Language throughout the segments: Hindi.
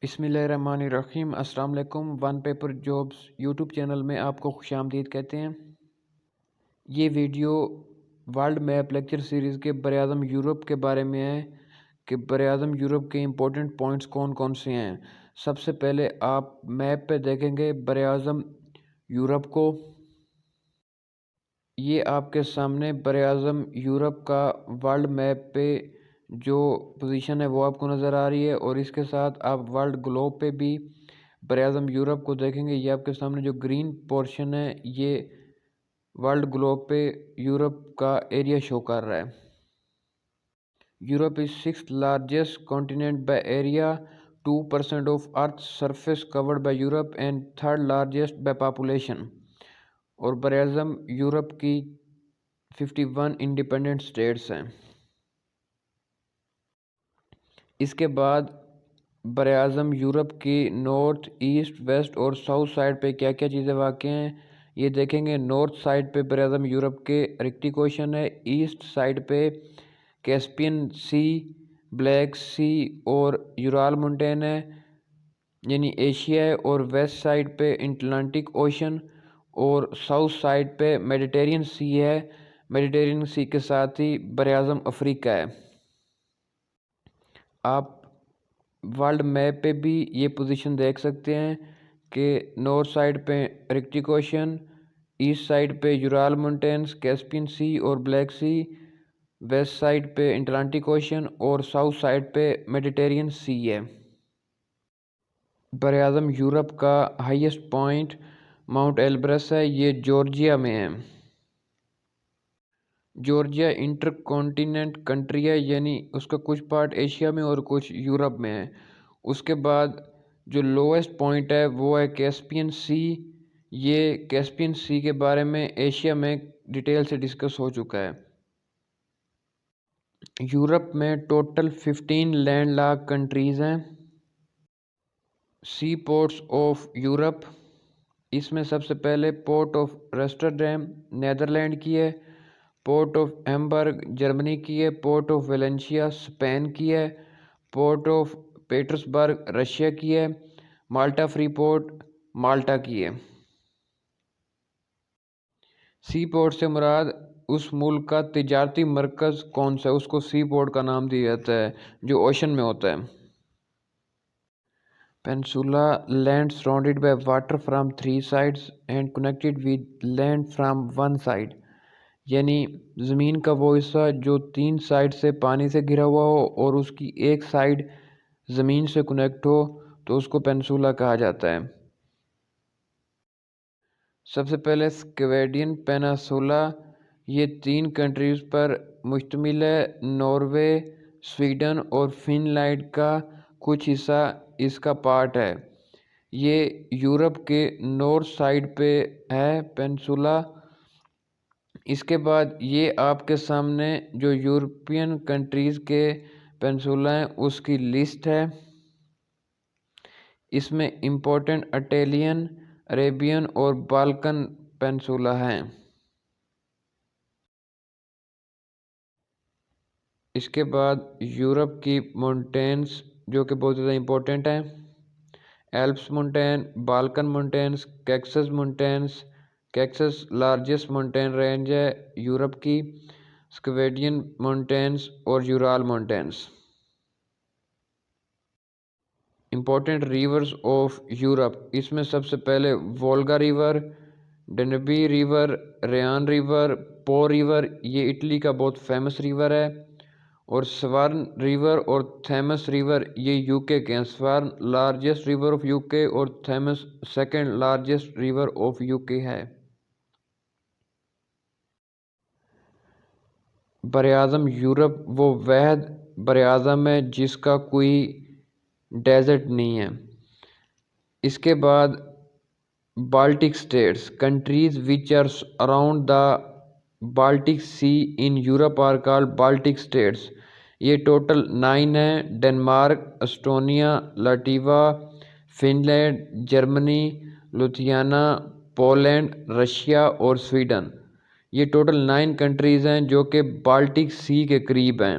बिस्मिल्लाहिर्रहमानिर्रहीम। अस्सलाम वालेकुम। One paper jobs YouTube channel में आपको खुशामदीद कहते हैं। ये video world map lecture series के बरआज़म यूरोप के बारे में है कि बरआज़म यूरोप के इम्पोर्टेंट पॉइंट्स कौन कौन से हैं। सबसे पहले आप मैप पे देखेंगे बरआज़म यूरोप को। ये आपके सामने बरआज़म यूरोप का वर्ल्ड मैप पे जो पोजीशन है वो आपको नज़र आ रही है, और इसके साथ आप वर्ल्ड ग्लोब पे भी बरआज़म यूरोप को देखेंगे। ये आपके सामने जो ग्रीन पोर्शन है ये वर्ल्ड ग्लोब पे यूरोप का एरिया शो कर रहा है। Europe is sixth largest continent by area, 2% of earth surface covered by Europe and third largest by population. और बरआज़म यूरोप की 51 इंडिपेंडेंट स्टेट्स हैं। इसके बाद बरआज़म यूरोप की नॉर्थ, ईस्ट, वेस्ट और साउथ साइड पे क्या क्या चीज़ें वाक़ हैं ये देखेंगे। नॉर्थ साइड पे बरआज़म यूरोप के आर्कटिक ओशन है। ईस्ट साइड पे कैस्पियन सी, ब्लैक सी और यूराल माउंटेन है यानी एशिया है। और वेस्ट साइड पे अटलांटिक ओशन और साउथ साइड पे मेडिटेरियन सी है। मेडिटेरियन सी के साथ ही बरआज़म अफ्रीका है। आप वर्ल्ड मैप पे भी ये पोजीशन देख सकते हैं कि नॉर्थ साइड पे आर्कटिक ओशन, ईस्ट साइड पे यूराल माउंटेन्स, कैस्पियन सी और ब्लैक सी, वेस्ट साइड पे अटलांटिक ओशन और साउथ साइड पे मेडिटेरियन सी है। बरआज़म यूरोप का हाईएस्ट पॉइंट माउंट एल्ब्रस है। ये जॉर्जिया में है। जॉर्जिया इंटर कॉन्टिनेंट कंट्री है, यानी उसका कुछ पार्ट एशिया में और कुछ यूरोप में है। उसके बाद जो लोएस्ट पॉइंट है वो है कैस्पियन सी। ये कैस्पियन सी के बारे में एशिया में डिटेल से डिस्कस हो चुका है। यूरोप में टोटल 15 लैंड लॉक कंट्रीज़ हैं। सी पोर्ट्स ऑफ यूरोप, इसमें सबसे पहले पोर्ट ऑफ रॉटरडैम नेदरलैंड की है, पोर्ट ऑफ हैम्बर्ग जर्मनी की है, पोर्ट ऑफ वेलेंशिया स्पेन की है, पोर्ट ऑफ पीटर्सबर्ग रशिया की है, माल्टा फ्री पोर्ट माल्टा की है। सी पोर्ट से मुराद उस मुल्क का तिजारती मरकज़ कौन सा है उसको सी पोर्ट का नाम दिया जाता है जो ओशन में होता है। Peninsula land surrounded by water from 3 sides and connected with land from 1 side, यानी ज़मीन का वो हिस्सा जो 3 साइड से पानी से घिरा हुआ हो और उसकी एक साइड ज़मीन से कनेक्ट हो तो उसको पेनिनसुला कहा जाता है। सबसे पहले स्वेडियन पेनिनसुला, ये 3 कंट्रीज़ पर मुश्तमिल है। नॉर्वे, स्वीडन और फिनलैंड का कुछ हिस्सा इसका पार्ट है। ये यूरोप के नॉर्थ साइड पे है पेनिनसुला। इसके बाद ये आपके सामने जो यूरोपियन कंट्रीज़ के पेनिनसुला हैं उसकी लिस्ट है। इसमें इम्पोर्टेंट इटालियन, अरेबियन और बाल्कन पेनिनसुला हैं। इसके बाद यूरोप की माउंटेन्स जो कि बहुत ज़्यादा इम्पोर्टेंट हैं। Alps mountain, Balkan mountains, Caucasus mountains. Caucasus largest mountain range है यूरोप की, स्वेडियन माउंटेन्स और Ural mountains. Important rivers of Europe, इसमें सबसे पहले Volga river, Danube river, Rhine river, Po river, ये इटली का बहुत फेमस रिवर है। और स्वार्न रिवर और थेमस रिवर ये यूके के हैं। Severn largest river of UK और Thames second largest river of UK है। बरआज़म यूरोप वो वहद बरआज़म है जिसका कोई डेजर्ट नहीं है। इसके बाद Baltic states, countries which are around the Baltic Sea in Europe are called Baltic states. ये टोटल 9 हैं। Denmark, Estonia, Latvia, Finland, Germany, Lithuania, Poland, Russia और स्वीडन। ये टोटल 9 कंट्रीज़ हैं जो कि बाल्टिक सी के करीब हैं।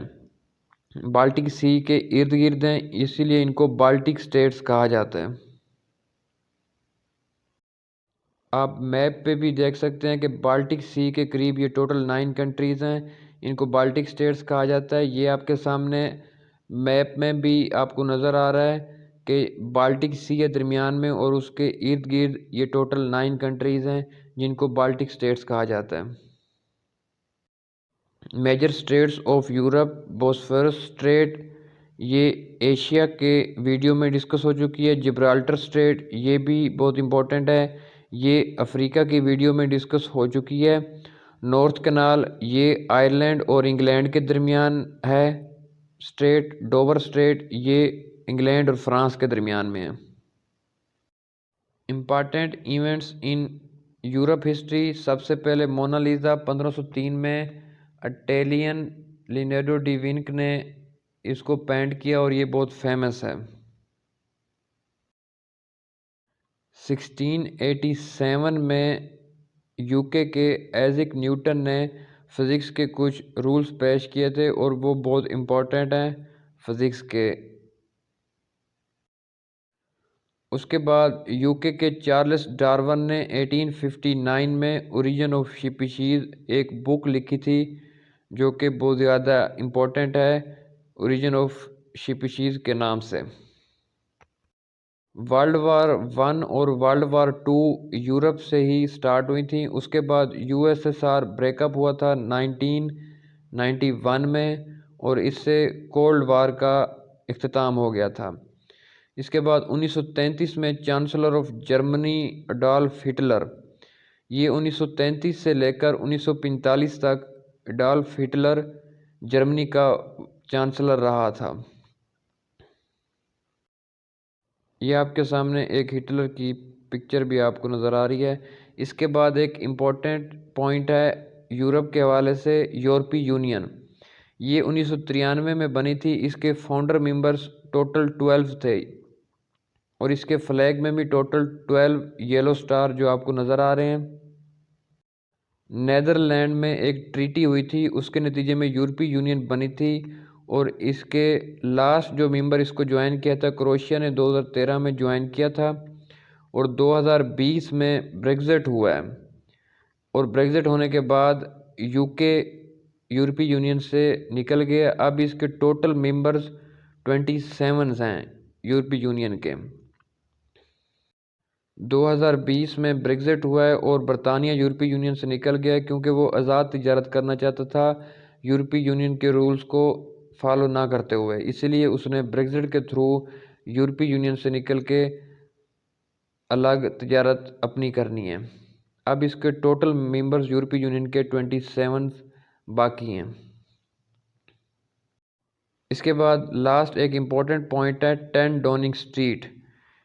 बाल्टिक सी के इर्द गिर्द हैं, इसीलिए इनको बाल्टिक स्टेट्स कहा जाता है। आप मैप पे भी देख सकते हैं कि बाल्टिक सी के करीब ये टोटल 9 कंट्रीज़ हैं, इनको बाल्टिक स्टेट्स कहा जाता है। ये आपके सामने मैप में भी आपको नज़र आ रहा है कि बाल्टिक सी के दरमियान में और उसके इर्द गिर्द ये टोटल 9 कंट्रीज़ हैं जिनको बाल्टिक स्टेट्स कहा जाता है। Major states of Europe, Bosphorus Strait, ये एशिया के वीडियो में डिस्कस हो चुकी है। जिब्राल्टर स्ट्रेट, ये भी बहुत इंपॉर्टेंट है, ये अफ्रीका की वीडियो में डिस्कस हो चुकी है। नॉर्थ कनाल, ये आयरलैंड और इंग्लैंड के दरमियान है। स्ट्रेट डोवर स्ट्रेट, ये इंग्लैंड और फ्रांस के दरमियान में है। Important events in Europe history, सबसे पहले मोनालिसा 1503 में इटालियन लियोनार्डो डी विंची ने इसको पेंट किया और ये बहुत फेमस है। 1687 में यूके के आइजैक न्यूटन ने फिज़िक्स के कुछ रूल्स पेश किए थे और वो बहुत इम्पोर्टेंट हैं फिज़िक्स के। उसके बाद यूके के चार्ल्स डार्विन ने 1859 में ओरिजिन ऑफ स्पीशीज़ एक बुक लिखी थी जो कि बहुत ज़्यादा इम्पोर्टेंट है, ओरिजिन ऑफ स्पीशीज़ के नाम से। वर्ल्ड वार वन और वर्ल्ड वार टू यूरोप से ही स्टार्ट हुई थी। उसके बाद यूएसएसआर ब्रेकअप हुआ था 1991 में और इससे कोल्ड वार का इख्तिताम हो गया था। इसके बाद 1933 में chancellor of Germany Adolf Hitler, ये 1933 से लेकर 1945 तक एडोल्फ हिटलर जर्मनी का चांसलर रहा था। ये आपके सामने एक हिटलर की पिक्चर भी आपको नज़र आ रही है। इसके बाद एक इम्पॉर्टेंट पॉइंट है यूरोप के हवाले से, यूरोपीय यूनियन, ये 1993 में बनी थी। इसके फाउंडर मेंबर्स टोटल 12 थे और इसके फ्लैग में भी टोटल 12 येलो स्टार जो आपको नज़र आ रहे हैं। नेदरलैंड में एक ट्रीटी हुई थी, उसके नतीजे में यूरोपीय यूनियन बनी थी और इसके लास्ट जो मेंबर इसको ज्वाइन किया था क्रोएशिया ने 2013 में ज्वाइन किया था और 2020 में ब्रेग्जिट हुआ है और ब्रेग्जिट होने के बाद यूके यूरोपीय यूनियन से निकल गया। अब इसके टोटल मेंबर्स 27 हैं यूरोपीय यूनियन के। 2020 में ब्रेग्जिट हुआ है और बरतानिया यूरोपीय यूनियन से निकल गया है क्योंकि वो आज़ाद तिजारत करना चाहता था यूरोपीय यूनियन के रूल्स को फॉलो ना करते हुए, इसलिए उसने ब्रेग्जिट के थ्रू यूरोपीय यूनियन से निकल के अलग तिजारत अपनी करनी है। अब इसके टोटल मेंबर्स यूरोपीय यूनियन के 27 बाकी हैं। इसके बाद लास्ट एक इम्पॉर्टेंट पॉइंट है 10 डाउनिंग स्ट्रीट,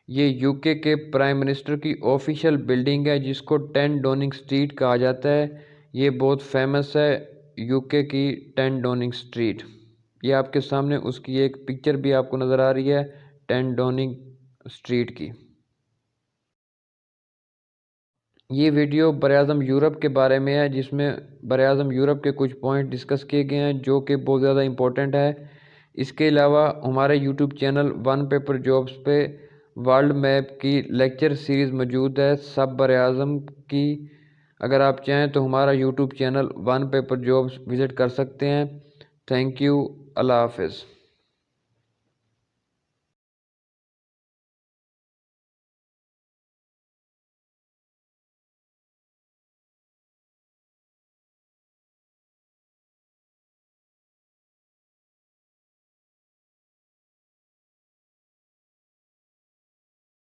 ये यूके के प्राइम मिनिस्टर की ऑफिशियल बिल्डिंग है जिसको 10 डाउनिंग स्ट्रीट कहा जाता है। ये बहुत फेमस है यूके की 10 डाउनिंग स्ट्रीट। ये आपके सामने उसकी एक पिक्चर भी आपको नज़र आ रही है 10 डाउनिंग स्ट्रीट की। ये वीडियो बरआज़म यूरोप के बारे में है जिसमें बरआज़म यूरोप के कुछ पॉइंट डिस्कस किए गए हैं जो कि बहुत ज़्यादा इम्पोर्टेंट है। इसके अलावा हमारे YouTube channel one paper jobs पे वर्ल्ड मैप की लेक्चर सीरीज़ मौजूद है सब बरआज़म की। अगर आप चाहें तो हमारा YouTube channel one paper jobs visit कर सकते हैं। थैंक यू, अल्लाह हाफ़िज़।